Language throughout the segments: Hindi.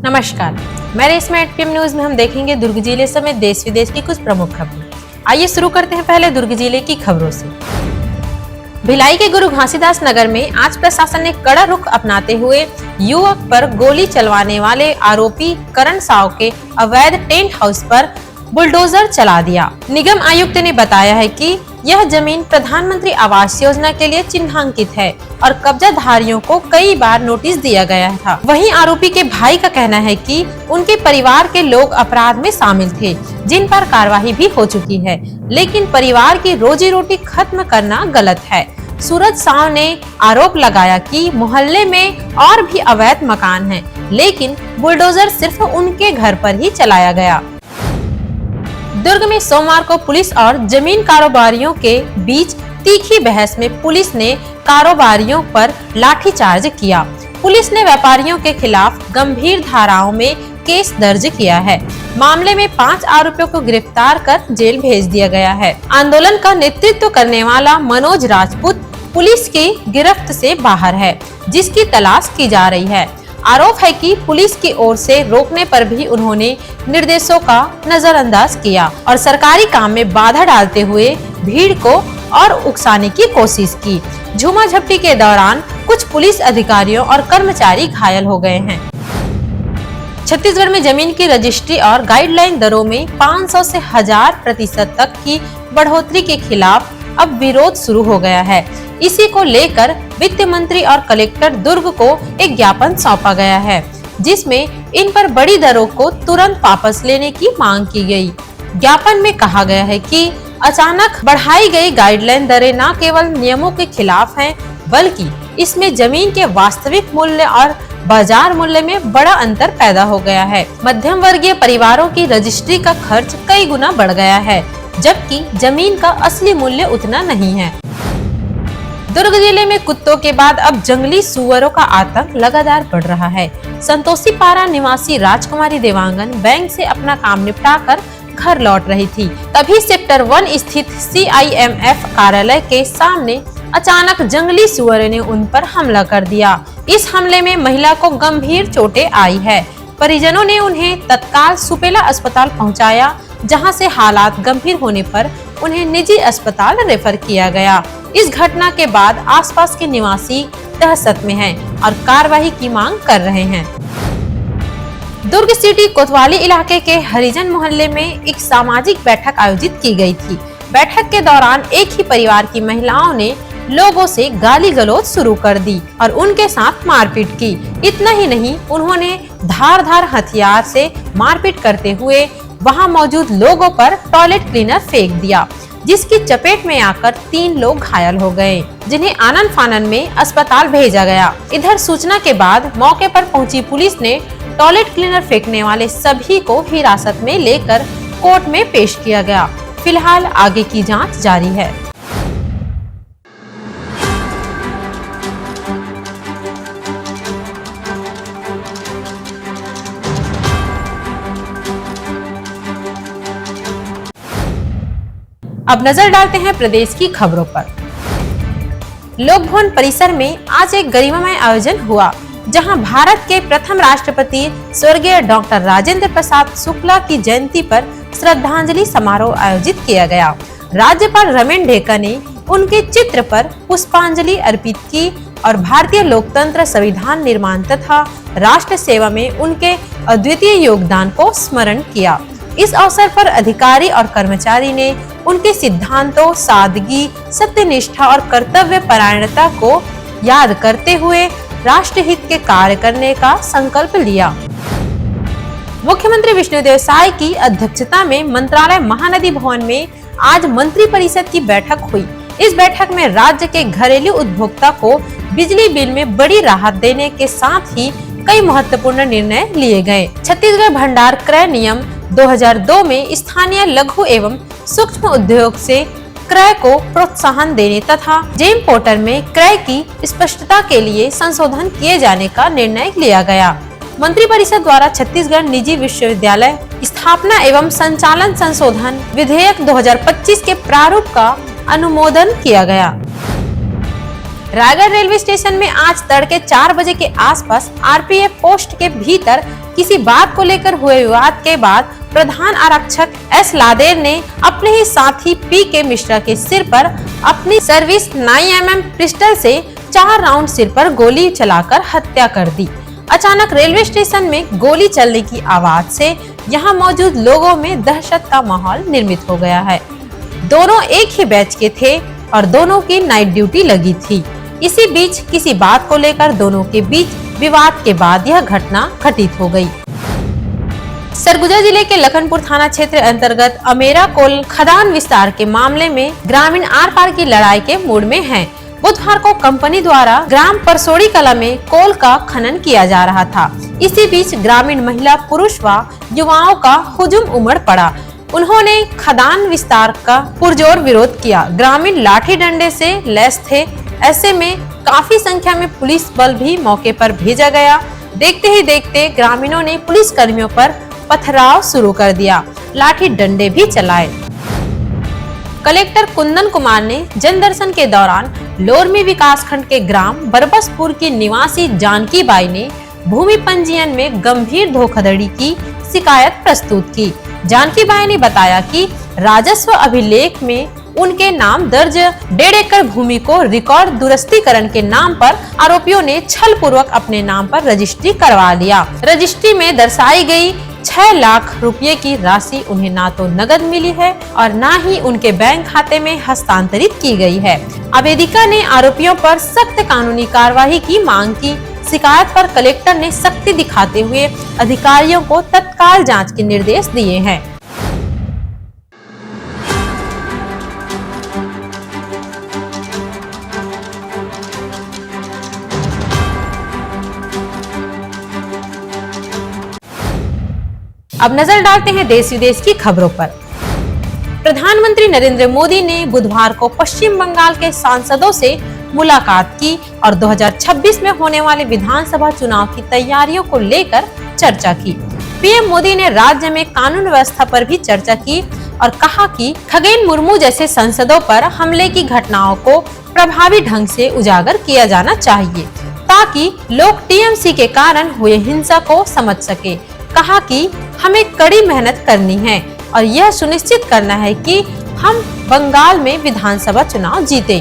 नमस्कार, मैं रेशमा 8 PM न्यूज में हम देखेंगे दुर्ग जिले समेत देश विदेश की कुछ प्रमुख खबरें। आइए शुरू करते हैं पहले दुर्ग जिले की खबरों से। भिलाई के गुरु घासीदास नगर में आज प्रशासन ने कड़ा रुख अपनाते हुए युवक पर गोली चलवाने वाले आरोपी करण साव के अवैध टेंट हाउस पर बुलडोजर चला दिया। निगम आयुक्त ने बताया है कि यह जमीन प्रधानमंत्री आवास योजना के लिए चिन्हांकित है और कब्जाधारियों को कई बार नोटिस दिया गया था। वहीं आरोपी के भाई का कहना है कि उनके परिवार के लोग अपराध में शामिल थे, जिन पर कार्रवाई भी हो चुकी है, लेकिन परिवार की रोजी रोटी खत्म करना गलत है। सूरज साव ने आरोप लगाया कि मोहल्ले में और भी अवैध मकान हैं, लेकिन बुलडोजर सिर्फ उनके घर पर ही चलाया गया। दुर्ग में सोमवार को पुलिस और जमीन कारोबारियों के बीच तीखी बहस में पुलिस ने कारोबारियों पर लाठीचार्ज किया। पुलिस ने व्यापारियों के खिलाफ गंभीर धाराओं में केस दर्ज किया है। मामले में 5 आरोपियों को गिरफ्तार कर जेल भेज दिया गया है। आंदोलन का नेतृत्व करने वाला मनोज राजपूत पुलिस की गिरफ्त से बाहर है, जिसकी तलाश की जा रही है। आरोप है कि पुलिस की ओर से रोकने पर भी उन्होंने निर्देशों का नजरअंदाज किया और सरकारी काम में बाधा डालते हुए भीड़ को और उकसाने की कोशिश की। झूमाझपटी के दौरान कुछ पुलिस अधिकारियों और कर्मचारी घायल हो गए हैं। छत्तीसगढ़ में जमीन की रजिस्ट्री और गाइडलाइन दरों में 500 से 1000% तक की बढ़ोतरी के खिलाफ अब विरोध शुरू हो गया है। इसी को लेकर वित्त मंत्री और कलेक्टर दुर्ग को एक ज्ञापन सौंपा गया है, जिसमें इन पर बड़ी दरों को तुरंत वापस लेने की मांग की गई। ज्ञापन में कहा गया है कि अचानक बढ़ाई गई गाइडलाइन दरें न केवल नियमों के खिलाफ हैं, बल्कि इसमें जमीन के वास्तविक मूल्य और बाजार मूल्य में बड़ा अंतर पैदा हो गया है। मध्यम वर्गीय परिवारों की रजिस्ट्री का खर्च कई गुना बढ़ गया है, जबकि जमीन का असली मूल्य उतना नहीं है। दुर्ग जिले में कुत्तों के बाद अब जंगली सुअरों का आतंक लगातार बढ़ रहा है। संतोषी पारा निवासी राजकुमारी देवांगन बैंक से अपना काम निपटाकर घर लौट रही थी। तभी सेक्टर 1 स्थित CIMF कार्यालय के सामने अचानक जंगली सुअर ने उन पर हमला कर दिया। इस हमले में महिला को गंभीर चोटें आई है। परिजनों ने उन्हें तत्काल सुपेला अस्पताल पहुंचाया, जहां से हालात गंभीर होने पर उन्हें निजी अस्पताल रेफर किया गया। इस घटना के बाद आसपास के निवासी दहशत में हैं और कार्रवाई की मांग कर रहे हैं। दुर्ग सिटी कोतवाली इलाके के हरिजन मोहल्ले में एक सामाजिक बैठक आयोजित की गई थी। बैठक के दौरान एक ही परिवार की महिलाओं ने लोगों से गाली गलौज शुरू कर दी और उनके साथ मारपीट की। इतना ही नहीं, उन्होंने धारदार हथियार से मारपीट करते हुए वहां मौजूद लोगों पर टॉयलेट क्लीनर फेंक दिया, जिसकी चपेट में आकर 3 लोग घायल हो गए, जिन्हें आनन फानन में अस्पताल भेजा गया। इधर सूचना के बाद मौके पर पहुंची पुलिस ने टॉयलेट क्लीनर फेंकने वाले सभी को हिरासत में लेकर कोर्ट में पेश किया गया। फिलहाल आगे की जांच जारी है। अब नजर डालते हैं प्रदेश की खबरों पर। लोक भवन परिसर में आज एक गरिमामय आयोजन हुआ, जहां भारत के प्रथम राष्ट्रपति स्वर्गीय डॉक्टर राजेंद्र प्रसाद शुक्ला की जयंती पर श्रद्धांजलि समारोह आयोजित किया गया। राज्यपाल रमेन ढेका ने उनके चित्र पर पुष्पांजलि अर्पित की और भारतीय लोकतंत्र, संविधान निर्माण तथा राष्ट्र सेवा में उनके अद्वितीय योगदान को स्मरण किया। इस अवसर पर अधिकारी और कर्मचारी ने उनके सिद्धांतों, सादगी, सत्यनिष्ठा और कर्तव्य परायणता को याद करते हुए राष्ट्रहित के कार्य करने का संकल्प लिया। मुख्यमंत्री विष्णुदेव साय की अध्यक्षता में मंत्रालय महानदी भवन में आज मंत्री परिषद की बैठक हुई। इस बैठक में राज्य के घरेलू उपभोक्ता को बिजली बिल में बड़ी राहत देने के साथ ही कई महत्वपूर्ण निर्णय लिए गए। छत्तीसगढ़ भंडार क्रय नियम 2002 में स्थानीय लघु एवं सूक्ष्म उद्योग से क्रय को प्रोत्साहन देने तथा जेम पोर्टल में क्रय की स्पष्टता के लिए संशोधन किए जाने का निर्णय लिया गया। मंत्री परिषद द्वारा छत्तीसगढ़ निजी विश्वविद्यालय स्थापना एवं संचालन संशोधन विधेयक 2025 के प्रारूप का अनुमोदन किया गया। रायगढ़ रेलवे स्टेशन में आज तड़के 4 बजे के आसपास आरपीएफ पोस्ट के भीतर किसी बात को लेकर हुए विवाद के बाद प्रधान आरक्षक एस लादेर ने अपने ही साथी पी के मिश्रा के सिर पर अपनी सर्विस 9mm पिस्टल से 4 राउंड सिर पर गोली चलाकर हत्या कर दी। अचानक रेलवे स्टेशन में गोली चलने की आवाज से यहाँ मौजूद लोगों में दहशत का माहौल निर्मित हो गया है। दोनों एक ही बैच के थे और दोनों की नाइट ड्यूटी लगी थी। इसी बीच किसी बात को लेकर दोनों के बीच विवाद के बाद यह घटना घटित हो गई। सरगुजा जिले के लखनपुर थाना क्षेत्र अंतर्गत अमेरा कोल खदान विस्तार के मामले में ग्रामीण आर पार की लड़ाई के मूड में हैं। बुधवार को कंपनी द्वारा ग्राम परसोड़ी कला में कोल का खनन किया जा रहा था। इसी बीच ग्रामीण महिला, पुरुष व युवाओं का हुजूम उमड़ पड़ा। उन्होंने खदान विस्तार का पुरजोर विरोध किया। ग्रामीण लाठी डंडे से लैस थे। ऐसे में काफी संख्या में पुलिस बल भी मौके पर भेजा गया। देखते ही देखते ग्रामीणों ने पुलिस कर्मियों पर पथराव शुरू कर दिया, लाठी डंडे भी चलाए। कलेक्टर कुंदन कुमार ने जन दर्शन के दौरान लोरमी विकासखंड के ग्राम बरबसपुर की निवासी जानकी बाई ने भूमि पंजीयन में गंभीर धोखाधड़ी की शिकायत प्रस्तुत की। जानकी बाई ने बताया कि राजस्व अभिलेख में उनके नाम दर्ज 1.5 एकड़ भूमि को रिकॉर्ड दुरुस्तीकरण के नाम पर आरोपियों ने छल पूर्वक अपने नाम पर रजिस्ट्री करवा लिया। रजिस्ट्री में दर्शाई गई 6 लाख रुपए की राशि उन्हें ना तो नगद मिली है और ना ही उनके बैंक खाते में हस्तांतरित की गई है। आवेदिका ने आरोपियों पर सख्त कानूनी कार्रवाई की मांग की। शिकायत पर कलेक्टर ने सख्ती दिखाते हुए अधिकारियों को तत्काल जांच के निर्देश दिए हैं। अब नजर डालते हैं देश विदेश की खबरों पर। प्रधानमंत्री नरेंद्र मोदी ने बुधवार को पश्चिम बंगाल के सांसदों से मुलाकात की और 2026 में होने वाले विधानसभा चुनाव की तैयारियों को लेकर चर्चा की। पीएम मोदी ने राज्य में कानून व्यवस्था पर भी चर्चा की और कहा कि खगेन मुर्मू जैसे सांसदों पर हमले की घटनाओं को प्रभावी ढंग से उजागर किया जाना चाहिए ताकि लोग टीएमसी के कारण हुए हिंसा को समझ सके। कहा कि हमें कड़ी मेहनत करनी है और यह सुनिश्चित करना है कि हम बंगाल में विधानसभा चुनाव जीते।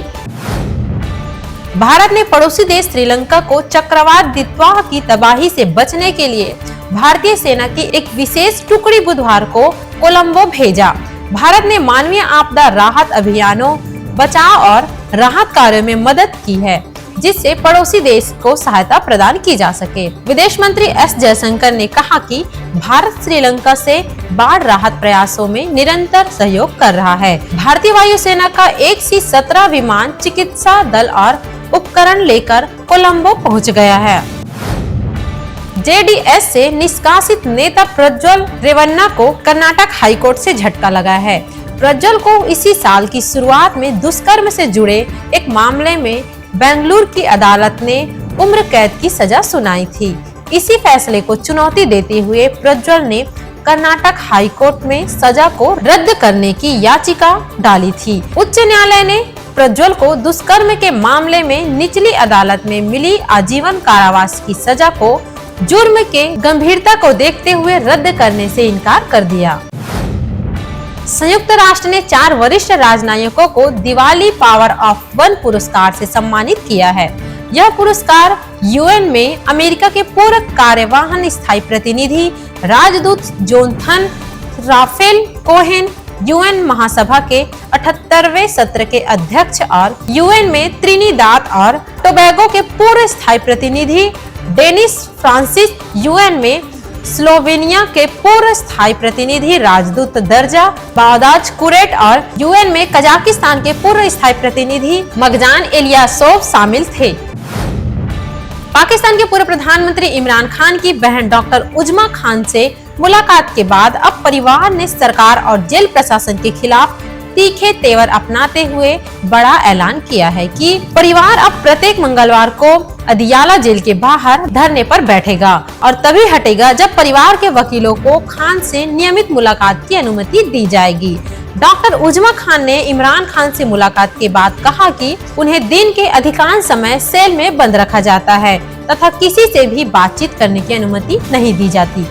भारत ने पड़ोसी देश श्रीलंका को चक्रवात दितवाह की तबाही से बचने के लिए भारतीय सेना की एक विशेष टुकड़ी बुधवार को कोलंबो भेजा। भारत ने मानवीय आपदा राहत अभियानों, बचाव और राहत कार्यों में मदद की है जिससे पड़ोसी देश को सहायता प्रदान की जा सके। विदेश मंत्री एस जयशंकर ने कहा कि भारत श्रीलंका से बाढ़ राहत प्रयासों में निरंतर सहयोग कर रहा है। भारतीय वायुसेना का एक C-17 विमान चिकित्सा दल और उपकरण लेकर कोलंबो पहुंच गया है। जेडीएस से निष्कासित नेता प्रज्वल रेवन्ना को कर्नाटक हाईकोर्ट से झटका लगा है। प्रज्वल को इसी साल की शुरुआत में दुष्कर्म से जुड़े एक मामले में बेंगलुरु की अदालत ने उम्र कैद की सजा सुनाई थी। इसी फैसले को चुनौती देते हुए प्रज्वल ने कर्नाटक हाईकोर्ट में सजा को रद्द करने की याचिका डाली थी। उच्च न्यायालय ने प्रज्वल को दुष्कर्म के मामले में निचली अदालत में मिली आजीवन कारावास की सजा को जुर्म के गंभीरता को देखते हुए रद्द करने से इनकार कर दिया। संयुक्त राष्ट्र ने 4 वरिष्ठ राजनयिकों को दिवाली पावर ऑफ वन पुरस्कार से सम्मानित किया है। यह पुरस्कार यूएन में अमेरिका के पूर्व कार्यवाहन स्थायी प्रतिनिधि राजदूत जोनाथन राफेल कोहेन, यूएन महासभा के 78वें सत्र के अध्यक्ष और यूएन में त्रिनिदाद और टोबैगो के पूर्व स्थायी प्रतिनिधि डेनिस फ्रांसिस, यूएन में स्लोवेनिया के पूर्व स्थायी प्रतिनिधि राजदूत दर्जा बादाज कुरेट और यूएन में कजाकिस्तान के पूर्व स्थायी प्रतिनिधि मगजान एलियासोव शामिल थे। पाकिस्तान के पूर्व प्रधानमंत्री इमरान खान की बहन डॉक्टर उजमा खान से मुलाकात के बाद अब परिवार ने सरकार और जेल प्रशासन के खिलाफ तीखे तेवर अपनाते हुए बड़ा ऐलान किया है कि परिवार अब प्रत्येक मंगलवार को अदियाला जेल के बाहर धरने पर बैठेगा और तभी हटेगा जब परिवार के वकीलों को खान से नियमित मुलाकात की अनुमति दी जाएगी। डॉक्टर उजमा खान ने इमरान खान से मुलाकात के बाद कहा कि उन्हें दिन के अधिकांश समय सेल में बंद रखा जाता है। तथा किसी से भी बातचीत करने की अनुमति नहीं दी जाती।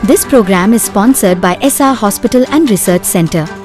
This program is sponsored by SR Hospital and Research Center.